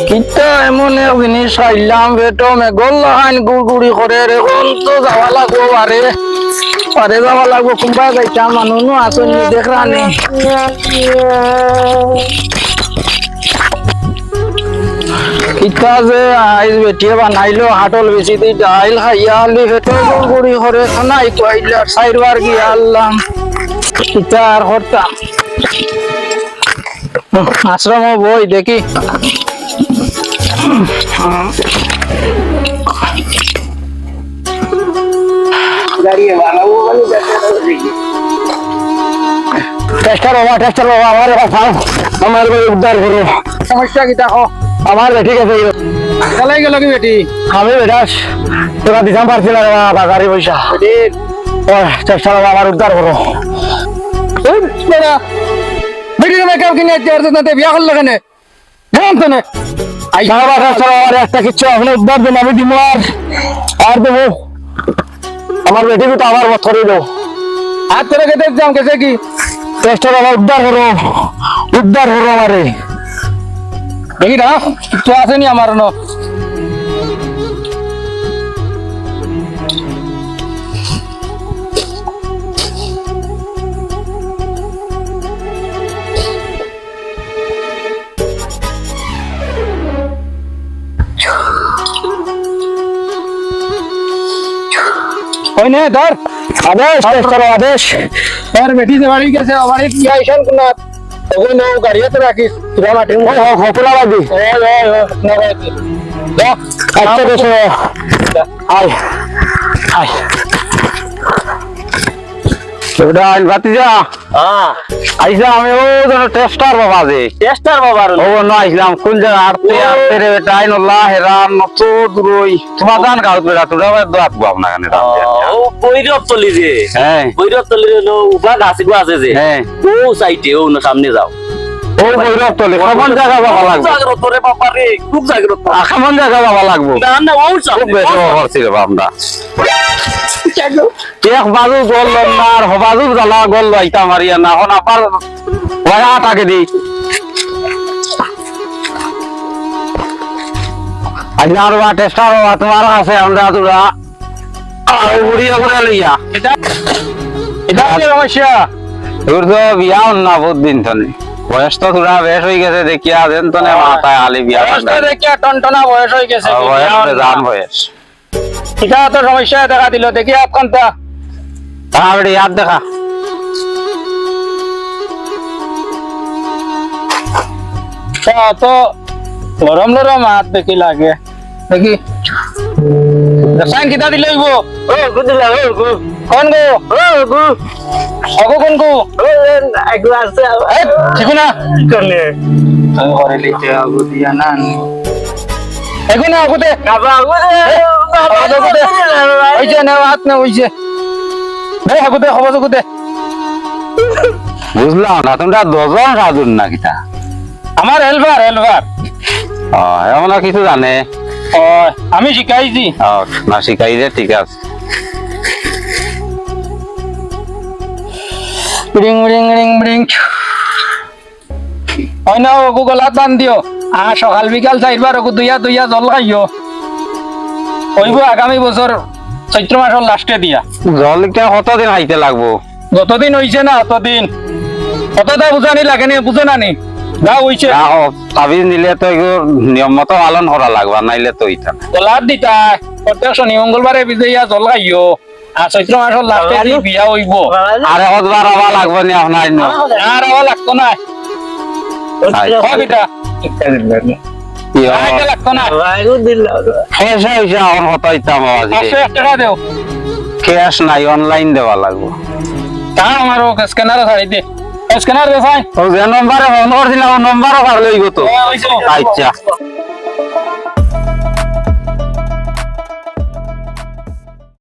কিতা এমন এক জিনিস খাইলাম পেটো মেঘল লাগাইন গুড়গুড়ি করে এখন তো যাওয়া লাগবো পারে যাওয়া লাগবো কোনবা যাইতা মানুষ আসনি দেখরানি কিতা যে আইজ বেটিয়ে বানাইলো হাটল বেশি দি ডাইল খাইয়া আলি পেটো গুড়গুড়ি করে নাই কইলা সাইরবার গিয়া আল্লাম কিতা আর করতাম আশ্রম বই দেখি টেস্টার বাবা আমার উদ্ধার করো সমস্যা কি দেখো আমার ঠিক আছে চালাই গেল কি বেটি আমি বেটাস তোরা দিতাম পারছি না বাজারে পয়সা চেষ্টা বাবা আমার উদ্ধার করো বেটির মেকআপ কিনে বিয়া করলো কেন একটা কিচ্ছু আপনি উদ্ধার দেন আমি দিব আর দেবো আমার বেটিকে তো আমার মত করে দেবো আর তোরা খেতে যাম গেছে কি চেষ্টা আমার উদ্ধার করো আমারে দেখি না কিছু আসেনি আমার ন ধর আদেশ তোর বেটি যে বাড়ি গেছে আমার কি আইসন কোনা তখন ও গাড়িতে রাখিস তোরা মাটি হপলা লাগবি আচ্ছা বেশ আয় আইল ভাতিজা আইসা আমি ও যেন টেস্টার বাবা ও না আইসলাম কোন জায়গা আরতে রে বেটা আইন আল্লাহ হেরান নত দূরই তোমার গান গাও বেটা তোরা দোয়াত গো আপনা গানে দাম ও বৈরব তলি রে হ্যাঁ বৈরব তলি রে উবা গাছি গো আছে যে হ্যাঁ ও সাইডে ও না সামনে যাও ও বৈরব তলি কোন জায়গা বাবা লাগবে জাগ্রত রে বাবা রে খুব জাগ্রত কোন জায়গা বাবা লাগবে না না ও খুব সামনে বেশি করছি রে বামদা এক বাজু গোল আর হবাজু জ্বালা গোল লাইতা মারিয়া না হন আবার ওয়া টাকে দি আজনার বা টেস্টার বা তোমার আছে আমরা তোরা উড়িয়া করে লইয়া এটা কি সমস্যা তোর তো বিয়া না বহুত দিন তনে বয়স তো তোরা বেশ হয়ে গেছে দেখিয়া দেন তো না মাথায় আলি বিয়া দেখিয়া টনটনা বয়স হয়ে গেছে জান বয়স এটা তো সমস্যা দেখা দিল দেখি আপকান্তা তাহলে ইয়াদ দেখা তো গরম হাত দেখি লাগে দেখি রসায়ন কিতা দিলে হইব ও গুদিলা ও গু কোন গো ও গু অগো কোন গো ও একলা আছে এ ঠিকনা করলে তো করে লিতে আগু দিয়া না এগুনা আগুতে বাবা আগুতে ওই যে না হাত না ওই যে নে আগুতে খবর আগুতে বুঝলাম না তোমরা দজন সাধুন না কিটা আমার হেলপার এমন কিছু জানে আমি শিখাইছি না শিখাইলে ঠিক আছে ব্রিং ব্রিং ব্রিং ব্রিং ওই না ওগো গলাত বান দিও আর সকাল বিকাল চাইবার ওগো দুইয়া জল খাইও ওইব আগামী বছর চৈত্র মাসের লাস্টে দিয়া জল কতদিন খাইতে লাগবো যতদিন হইছে না অতদিন কতটা বুঝানি লাগে নি বুঝে না নি যা হইছে তাবিজ নিলে তো নিয়ম মতো পালন করা লাগবা নাইলে তো ইটা গলাত দিতা প্রত্যেক শনি মঙ্গলবারে বিজয়া জল খাইও আর চৈত্র মাসের লাস্টে বিয়া হইব আর একবার আবার লাগবে নি আপনার আর আবার লাগতো না ক্যাশ নাই অনলাইন দেওয়া লাগবো আমার স্ক্যানার ছাড়ি দে স্ক্যানার দে ভাই ও যে নম্বরে ফোন করছিলাম নম্বরও পারলই গো তো আচ্ছা